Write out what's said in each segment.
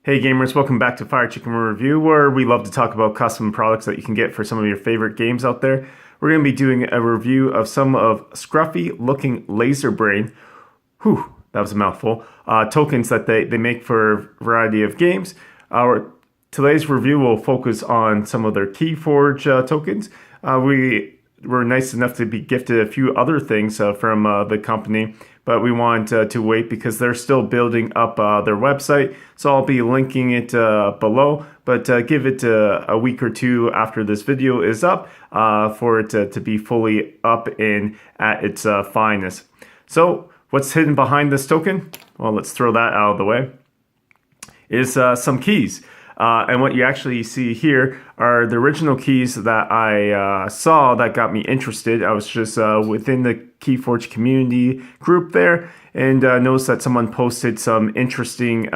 Hey gamers, welcome back to Fire Chicken Review, where we love to talk about custom products that you can get for some of your favorite games out there. We're going to be doing a review of some of scruffy looking laser brain, that was a mouthful, tokens that they make for a variety of games. Today's review will focus on some of their KeyForge tokens. We were nice enough to be gifted a few other things from the company, but we want to wait because they're still building up their website. So I'll be linking it below, but give it a week or two after this video is up for it to be fully up and at its finest. So what's hidden behind this token? Well, let's throw that out of the way. Is some keys. And what you actually see here are the original keys that I saw that got me interested. I was just within the KeyForge community group there and noticed that someone posted some interesting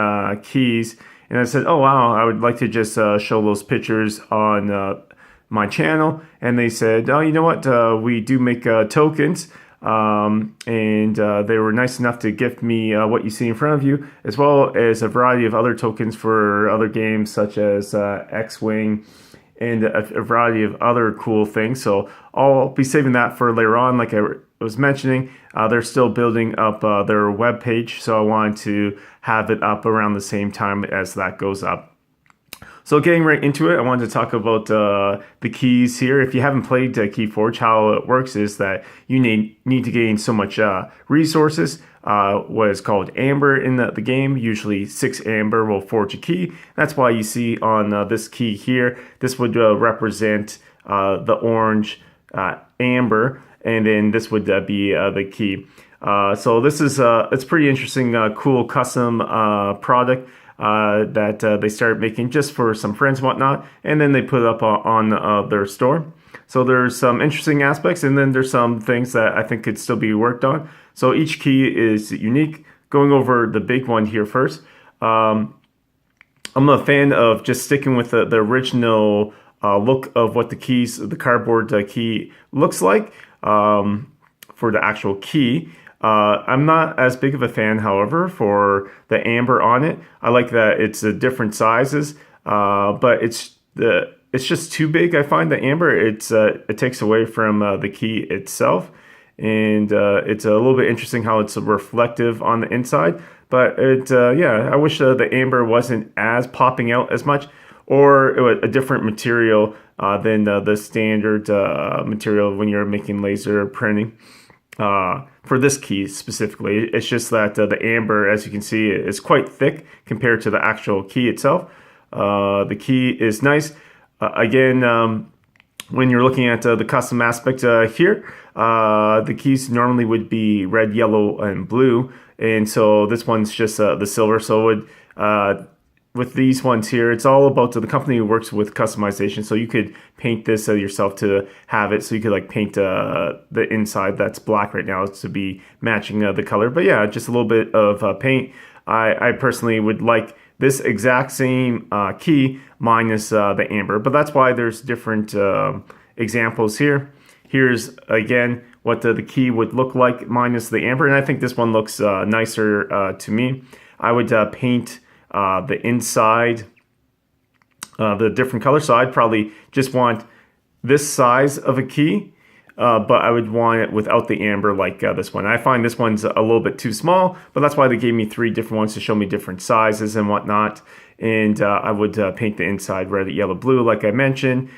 keys. And I said, oh wow, I would like to just show those pictures on my channel. And they said, oh, you know what, we do make tokens. And they were nice enough to gift me what you see in front of you, as well as a variety of other tokens for other games such as X-Wing and a variety of other cool things. So I'll be saving that for later on. Like I was mentioning, they're still building up their web page, so I wanted to have it up around the same time as that goes up. So getting right into it, I wanted to talk about the keys here. If you haven't played KeyForge, how it works is that you need to gain so much resources, what is called amber in the game. Usually 6 amber will forge a key. That's why you see on this key here, this would represent the orange amber, and then this would be the key. So this is it's pretty interesting, cool custom product that they started making just for some friends and whatnot, and then they put it up on their store. So there's some interesting aspects, and then there's some things that I think could still be worked on. So each key is unique. Going over the big one here first, I'm a fan of just sticking with the original look of what the cardboard key looks like for the actual key. I'm not as big of a fan, however, for the amber on it. I like that it's different sizes, but it's just too big. I find the amber, it takes away from the key itself, and it's a little bit interesting how it's reflective on the inside. But yeah, I wish the amber wasn't as popping out as much, or a different material than the standard material when you're making laser printing. For this key specifically, it's just that the amber, as you can see, is quite thick compared to the actual key itself. The key is nice. Again, when you're looking at the custom aspect here, the keys normally would be red, yellow, and blue, and so this one's just the silver. So it would with these ones here, it's all about the company who works with customization. So you could paint this yourself to have it. So you could like paint the inside that's black right now to be matching the color. But yeah, just a little bit of paint. I personally would like this exact same key minus the amber. But that's why there's different examples here. Here's again what the key would look like minus the amber. And I think this one looks nicer to me. I would paint the inside the different color, so I'd probably just want this size of a key, but I would want it without the amber like this one. I find this one's a little bit too small, but that's why they gave me 3 different ones to show me different sizes and whatnot. And I would paint the inside red, yellow, blue like I mentioned,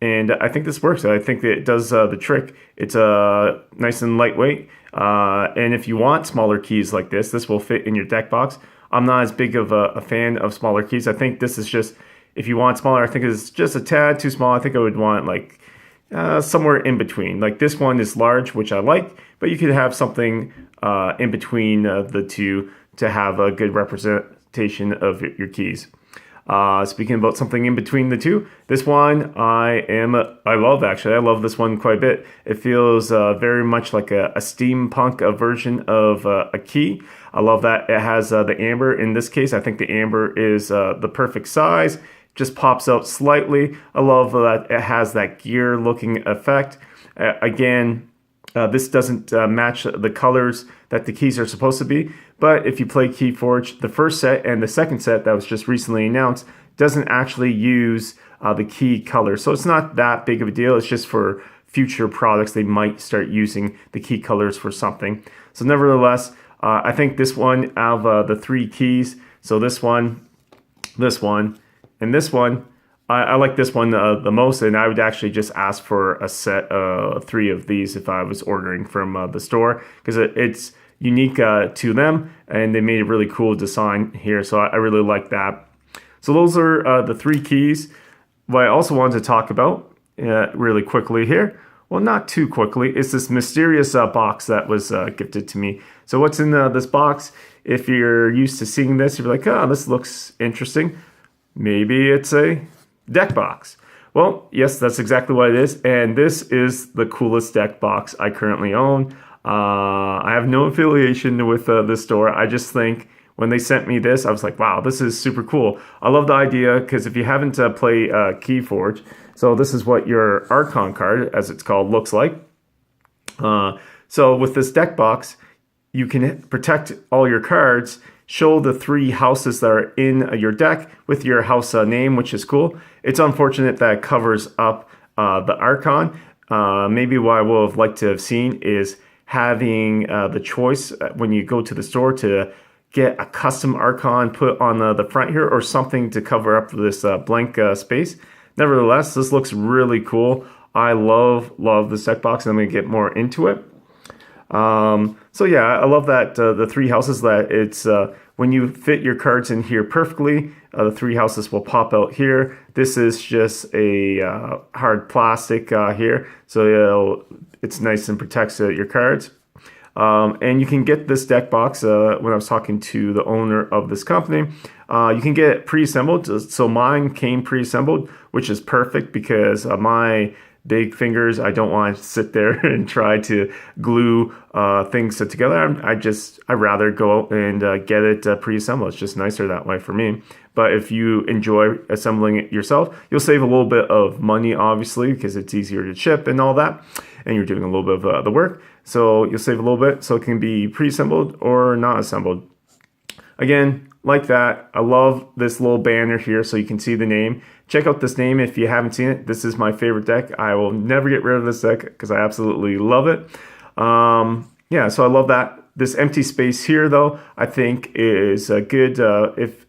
and I think this works. I think that it does the trick. It's nice and lightweight, and if you want smaller keys like this will fit in your deck box. I'm not as big of a fan of smaller keys. I think this is just, if you want smaller, I think it's just a tad too small. I think I would want like somewhere in between. Like this one is large, which I like, but you could have something in between the two to have a good representation of your keys. Speaking about something in between the two, this one I love actually. I love this one quite a bit. It feels very much like a steampunk version of a key. I love that it has the amber. In this case, I think the amber is the perfect size. Just pops out slightly. I love that it has that gear looking effect. Again, this doesn't match the colors that the keys are supposed to be, But if you play KeyForge, the first set and the second set that was just recently announced doesn't actually use the key color. So it's not that big of a deal. It's just for future products, they might start using the key colors for something. So nevertheless, I think this one out of the 3 keys, so this one, and this one, I like this one the most, and I would actually just ask for a set of 3 of these if I was ordering from the store, because it's unique to them, and they made a really cool design here, so I really like that. So those are the 3 keys. What I also wanted to talk about really quickly here, well, not too quickly, is this mysterious box that was gifted to me. So what's in this box? If you're used to seeing this, you're like, oh, this looks interesting. Maybe it's a deck box. Well, yes, that's exactly what it is. And this is the coolest deck box I currently own. I have no affiliation with this store. I just think when they sent me this, I was like, wow, this is super cool. I love the idea because if you haven't played KeyForge, so this is what your Archon card, as it's called, looks like. So with this deck box, you can protect all your cards, show the 3 houses that are in your deck with your house name, which is cool. It's unfortunate that it covers up the Archon. Maybe what I would have liked to have seen is having the choice when you go to the store to get a custom Archon put on the front here or something to cover up this blank space. Nevertheless, this looks really cool. I love this deck box, and I'm going to get more into it. So yeah, I love that the 3 houses, that it's when you fit your cards in here perfectly, the 3 houses will pop out here. This is just a hard plastic here, so it's nice and protects your cards. And you can get this deck box when I was talking to the owner of this company. You can get it pre-assembled. So mine came pre-assembled, which is perfect because my big fingers, I don't want to sit there and try to glue things together. I'd rather go out and get it pre-assembled. It's just nicer that way for me. But if you enjoy assembling it yourself, you'll save a little bit of money, obviously, because it's easier to ship and all that, and you're doing a little bit of the work. So you'll save a little bit, so it can be pre-assembled or not assembled. Again, like that, I love this little banner here so you can see the name. Check out this name if you haven't seen it. This is my favorite deck. I will never get rid of this deck because I absolutely love it. Yeah, so I love that. This empty space here, though, I think is good if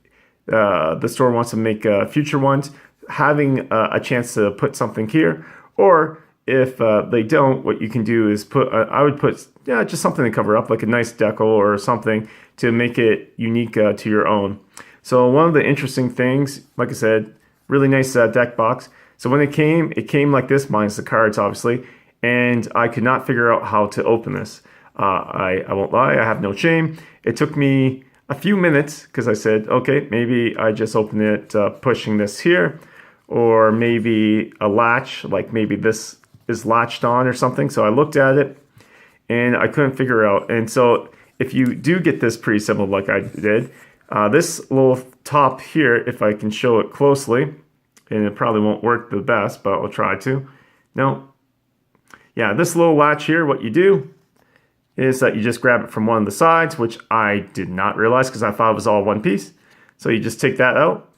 the store wants to make future ones. Having a chance to put something here, or if they don't, what you can do is put, I would put just something to cover up, like a nice decal or something to make it unique to your own. So one of the interesting things, like I said, really nice deck box. So when it came like this, minus the cards, obviously, and I could not figure out how to open this. I won't lie, I have no shame. It took me a few minutes because I said, okay, maybe I just open it pushing this here, or maybe a latch, like maybe this is latched on or something. So I looked at it and I couldn't figure out. And so if you do get this pre-assembled like I did, this little top here, if I can show it closely, and it probably won't work the best, but I'll try to. No. Yeah, this little latch here, what you do is that you just grab it from one of the sides, which I did not realize because I thought it was all one piece. So you just take that out.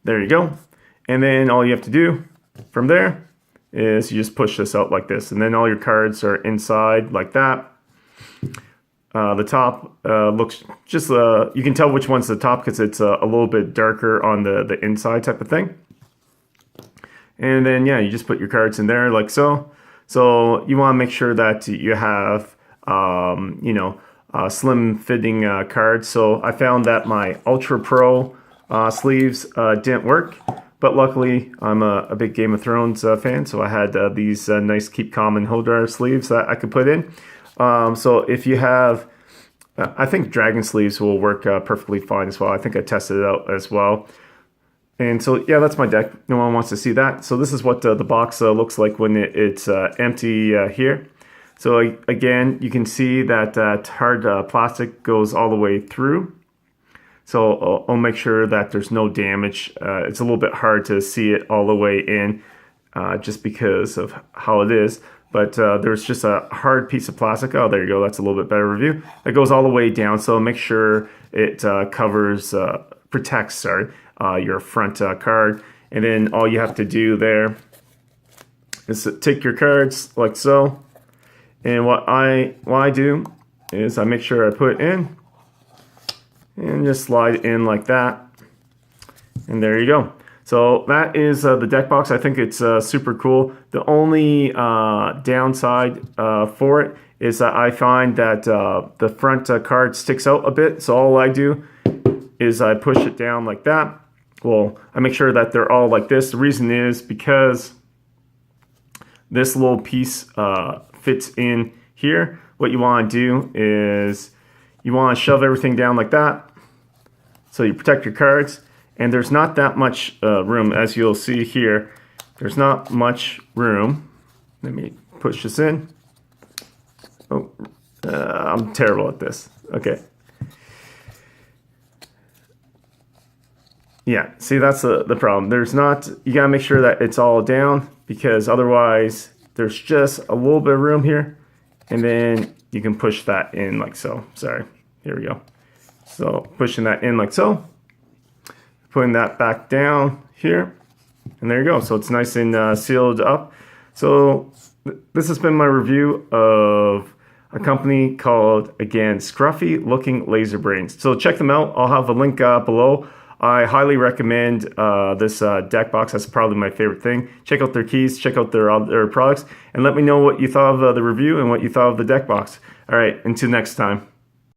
There you go. And then all you have to do from there is you just push this out like this. And then all your cards are inside like that. The top looks just, you can tell which one's the top because it's a little bit darker on the inside type of thing. And then, yeah, you just put your cards in there like so. So you want to make sure that you have, slim fitting cards. So I found that my Ultra Pro sleeves didn't work. But luckily, I'm a big Game of Thrones fan, so I had these nice Keep Calm and Hodor sleeves that I could put in. So if you have, I think dragon sleeves will work perfectly fine as well. I think I tested it out as well. And so, yeah, that's my deck. No one wants to see that. So this is what the box looks like when it's empty here. So again, you can see that hard plastic goes all the way through. So I'll make sure that there's no damage. It's a little bit hard to see it all the way in just because of how it is. but there's just a hard piece of plastic. Oh, there you go. That's a little bit better review. That goes all the way down, so make sure it protects your front card. And then all you have to do there is to take your cards like so. And what I do is I make sure I put it in and just slide it in like that. And there you go. So that is the deck box. I think it's super cool. The only downside for it is that I find that the front card sticks out a bit. So all I do is I push it down like that. Well, I make sure that they're all like this. The reason is because this little piece fits in here. What you want to do is you want to shove everything down like that, so you protect your cards. And there's not that much room, as you'll see here. There's not much room. Let me push this in. Oh, I'm terrible at this. Okay. Yeah, see, that's the problem. There's not, you gotta make sure that it's all down, because otherwise there's just a little bit of room here, and then you can push that in like so. Sorry, here we go. So pushing that in like so, putting that back down here, and there you go. So it's nice and sealed up. So this has been my review of a company called, again, Scruffy Looking Laser Brains. So check them out. I'll have a link below. I highly recommend this deck box. That's probably my favorite thing. Check out their keys, check out their other products, and let me know what you thought of the review and what you thought of the deck box. All right, until next time.